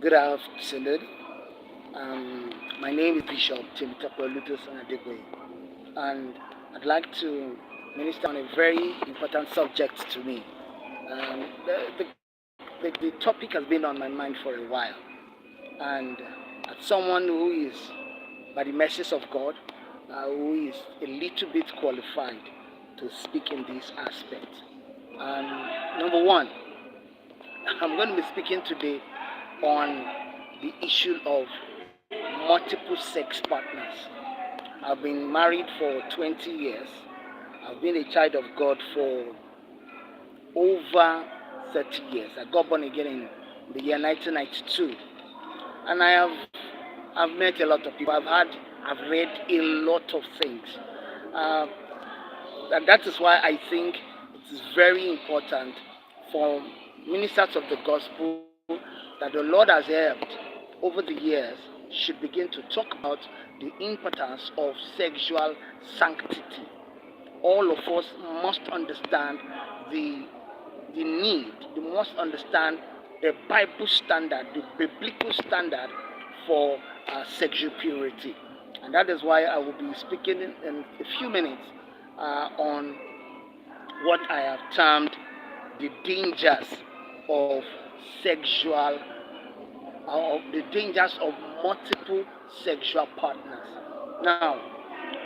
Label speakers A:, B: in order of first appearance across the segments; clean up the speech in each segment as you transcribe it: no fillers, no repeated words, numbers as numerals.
A: Good afternoon. My name is Bishop Timotokwe Lutus Anadegwe, and I'd like to minister on a very important subject to me. The topic has been on my mind for a while, and as someone who is, by the mercies of God, who is a little bit qualified to speak in this aspect. Number one, I'm going to be speaking today on the issue of multiple sex partners. I've been married for 20 years. I've been a child of God for over 30 years. I got born again in the year 1992. And I've met a lot of people. I've read a lot of things. And that is why I think it is very important for ministers of the gospel that the Lord has helped over the years should begin to talk about the importance of sexual sanctity. All of us must understand the need, they must understand the Bible standard, the biblical standard for sexual purity. And that is why I will be speaking in a few minutes on what I have termed the dangers of sexual, the dangers of multiple sexual partners. Now,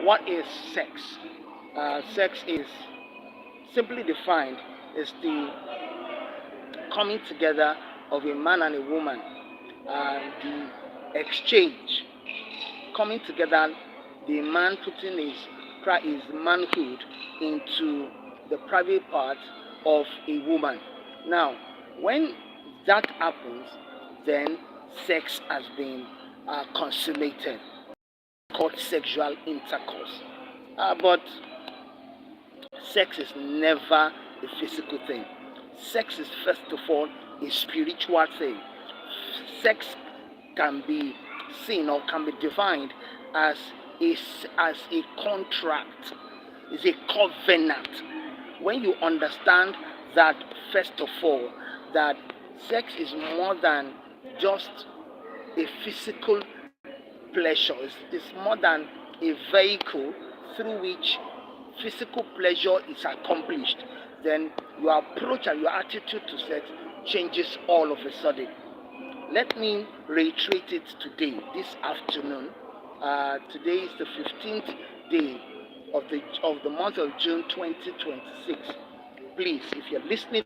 A: what is sex? Sex is simply defined as the coming together of a man and a woman, the exchange, coming together, the man putting his manhood into the private part of a woman. Now, when that happens, then sex has been consummated, called sexual intercourse. But sex is never a physical thing. Sex is first of all a spiritual thing. Sex can be seen or can be defined as a contract, is a covenant. When you understand that, first of all, that sex is more than just a physical pleasure, it's more than a vehicle through which physical pleasure is accomplished, then your approach and your attitude to sex changes all of a sudden. Let me reiterate it today, this afternoon. Today is the 15th day of the month of June 2026. Please, if you're listening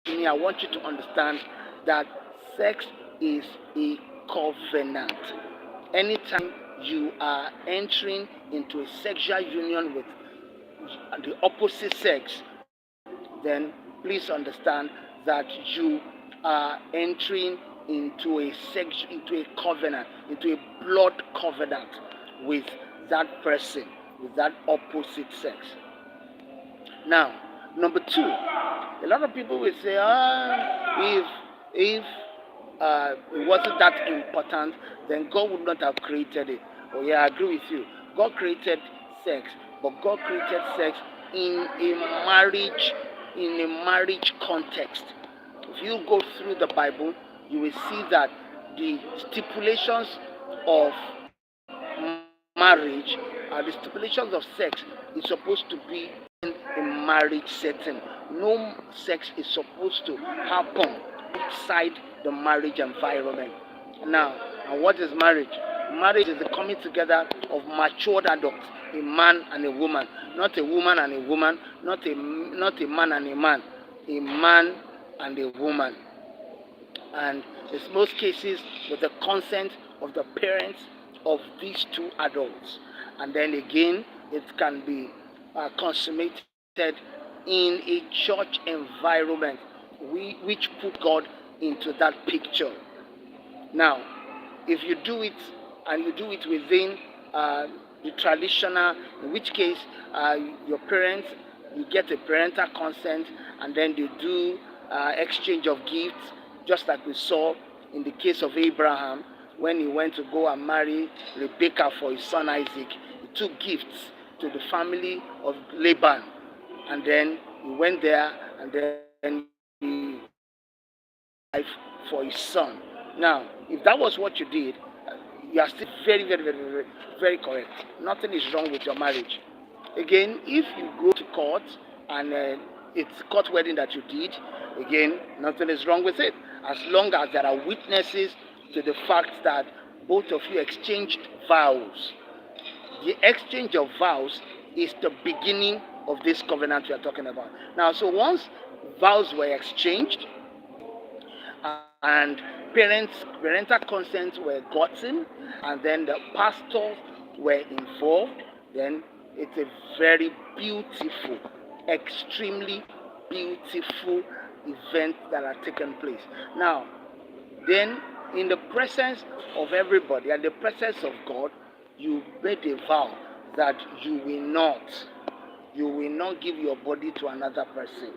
A: to me, I want you to understand that sex is a covenant. Anytime you are entering into a sexual union with the opposite sex, then please understand that you are entering into a covenant, into a blood covenant with that person, with that opposite sex. Now, number two, a lot of people will say, if it wasn't that important, then God would not have created it. Oh yeah, I agree with you. God created sex, but God created sex in a marriage context. If you go through the Bible, you will see that the stipulations of marriage, the stipulations of sex is supposed to be in a marriage setting. No sex is supposed to happen outside the marriage environment. Now, and what is marriage? Marriage is the coming together of matured adults, a man and a woman, not a woman and a woman, not a man and a man and a woman. And in most cases, with the consent of the parents of these two adults. And then again, it can be consummated in a church environment, which put God into that picture. Now, if you do it and you do it within the traditional, in which case your parents, you get a parental consent, and then they do exchange of gifts, just like we saw in the case of Abraham when he went to go and marry Rebekah for his son Isaac. He took gifts to the family of Laban, and then he went there and then he for his son. Now, if that was what you did, you are still very, very, very, very, very correct. Nothing is wrong with your marriage. Again, if you go to court and it's court wedding that you did, again, nothing is wrong with it. As long as there are witnesses to the fact that both of you exchanged vows. The exchange of vows is the beginning of this covenant we are talking about. Now, so once vows were exchanged and parental consents were gotten, and then the pastors were involved, then it's a very beautiful, extremely beautiful event that has taken place. Now, then in the presence of everybody and the presence of God, you made a vow that you will not give your body to another person.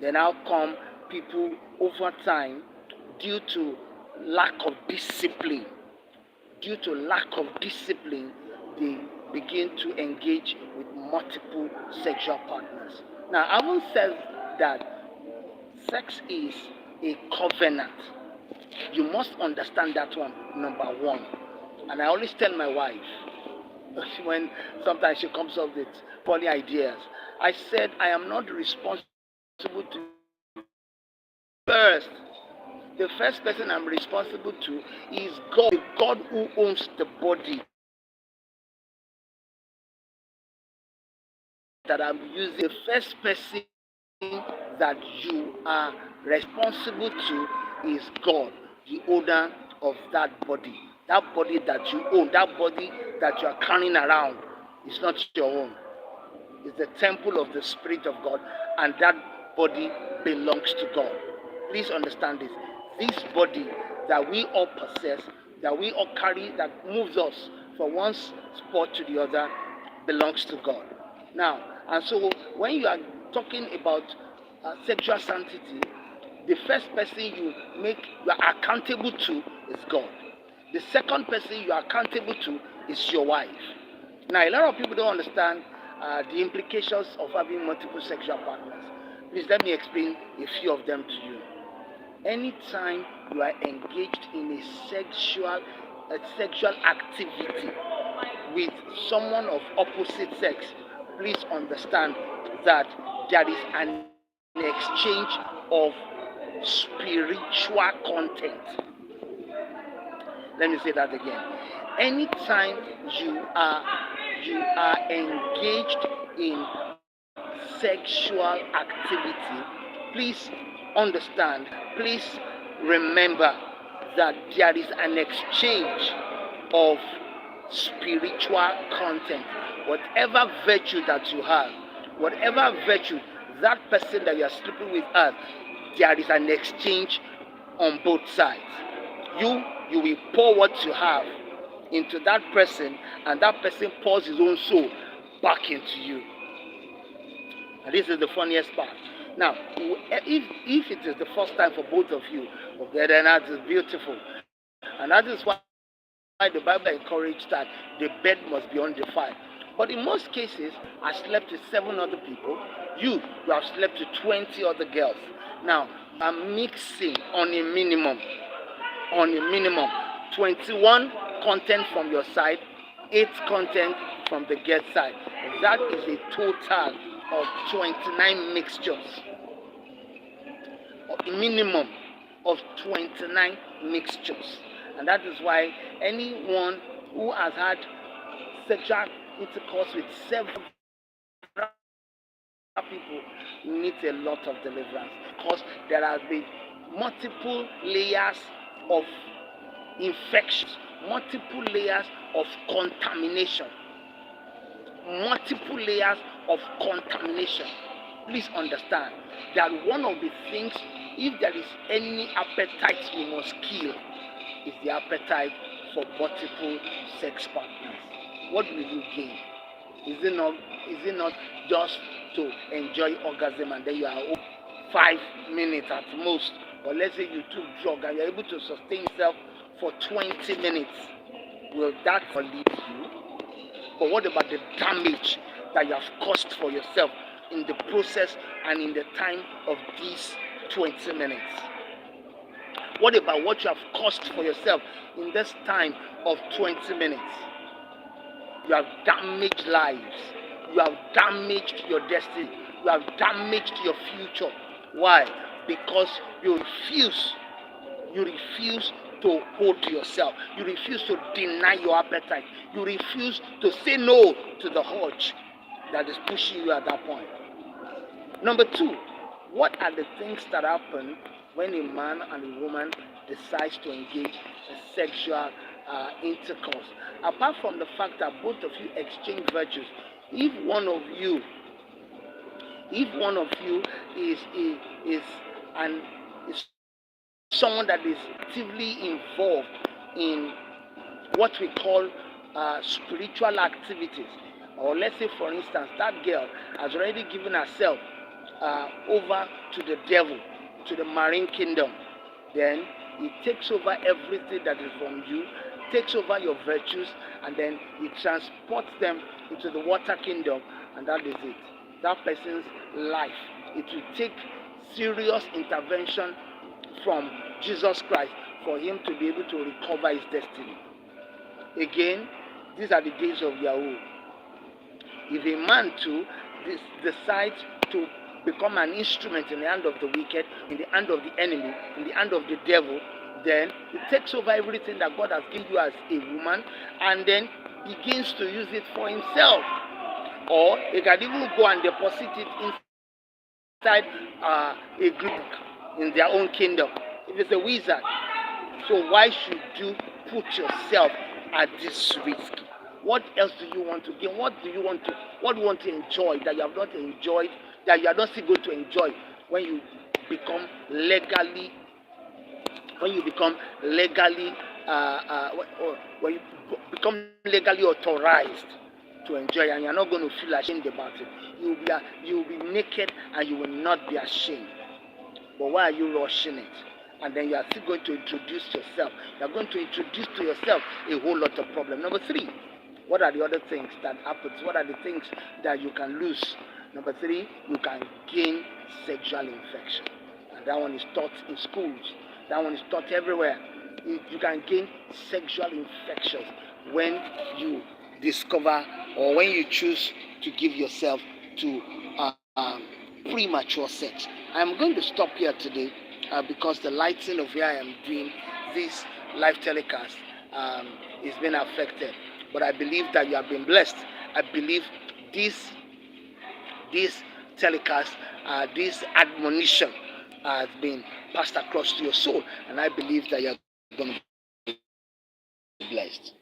A: Then how come people over time, due to lack of discipline, they begin to engage with multiple sexual partners. Now, I haven't said that sex is a covenant. You must understand that one, number one. And I always tell my wife, when sometimes she comes up with funny ideas, I said, I am not responsible to first. The first person I'm responsible to is God, the God who owns the body that I'm using. The first person that you are responsible to is God, the owner of that body. That body that you own, that body that you are carrying around is not your own. It's the temple of the Spirit of God, and that body belongs to God. Please understand this. This body that we all possess, that we all carry, that moves us from one spot to the other, belongs to God. Now, and so when you are talking about sexual sanctity, the first person you are accountable to is God. The second person you are accountable to is your wife. Now, a lot of people don't understand the implications of having multiple sexual partners. Please let me explain a few of them to you. Anytime you are engaged in a sexual activity with someone of opposite sex, please understand that there is an exchange of spiritual content. Let me say that again. Anytime you are engaged in sexual activity, please understand, please remember that there is an exchange of spiritual content. Whatever virtue that you have, whatever virtue that person that you are sleeping with has, there is an exchange on both sides. You will pour what you have into that person, and that person pours his own soul back into you. And this is the funniest part. Now, if it is the first time for both of you, okay, then that is beautiful. And that is why the Bible encouraged that the bed must be undefiled. But in most cases, I slept with 7 other people. You have slept with 20 other girls. Now, I'm mixing on a minimum, 21 content from your side, 8 content from the girl side. That is a total of 29 mixtures. A minimum of 29 mixtures. And that is why anyone who has had sexual intercourse with several people needs a lot of deliverance, because there have been multiple layers of infections, multiple layers of contamination. Please understand that one of the things, if there is any appetite we must kill, is the appetite for multiple sex partners. What will you gain? Is it not just to enjoy orgasm and then you are 5 minutes at most? Or let's say you took drug and you're able to sustain yourself for 20 minutes. Will that lead you? But what about the damage that you have caused for yourself in the process and in the time of these 20 minutes? What about what you have cost for yourself in this time of 20 minutes? You have damaged lives. You have damaged your destiny. You have damaged your future. Why? Because you refuse. You refuse to hold yourself. You refuse to deny your appetite. You refuse to say no to the urge that is pushing you at that point. Number two, what are the things that happen when a man and a woman decides to engage in sexual intercourse? Apart from the fact that both of you exchange virtues, if one of you is and is someone that is actively involved in what we call spiritual activities, or let's say for instance that girl has already given herself over to the devil, to the marine kingdom, then he takes over everything that is from you, takes over your virtues, and then he transports them into the water kingdom, and that is it. That person's life, it will take serious intervention from Jesus Christ for him to be able to recover his destiny. Again, these are the days of Yahoo. If a man too decides to become an instrument in the hand of the wicked, in the hand of the enemy, in the hand of the devil, then he takes over everything that God has given you as a woman, and then begins to use it for himself. Or he can even go and deposit it inside a group in their own kingdom. If it's a wizard. So why should you put yourself at this risk? What else do you want to gain? What do you want to enjoy that you have not enjoyed, that you are not still going to enjoy when you become legally when you become legally authorized to enjoy, and you're not going to feel ashamed about it. You will be naked and you will not be ashamed. But why are you rushing it? And then you are still going to introduce yourself. You are going to introduce to yourself a whole lot of problems. Number three, what are the other things that happen? What are the things that you can lose? Number three, you can gain sexual infection. And that one is taught in schools. That one is taught everywhere. You can gain sexual infections when you discover or when you choose to give yourself to premature sex. I'm going to stop here today because the lighting of where I am doing this live telecast is being affected. But I believe that you have been blessed. I believe this telecast, this admonition has been passed across to your soul, and I believe that you are going to be blessed.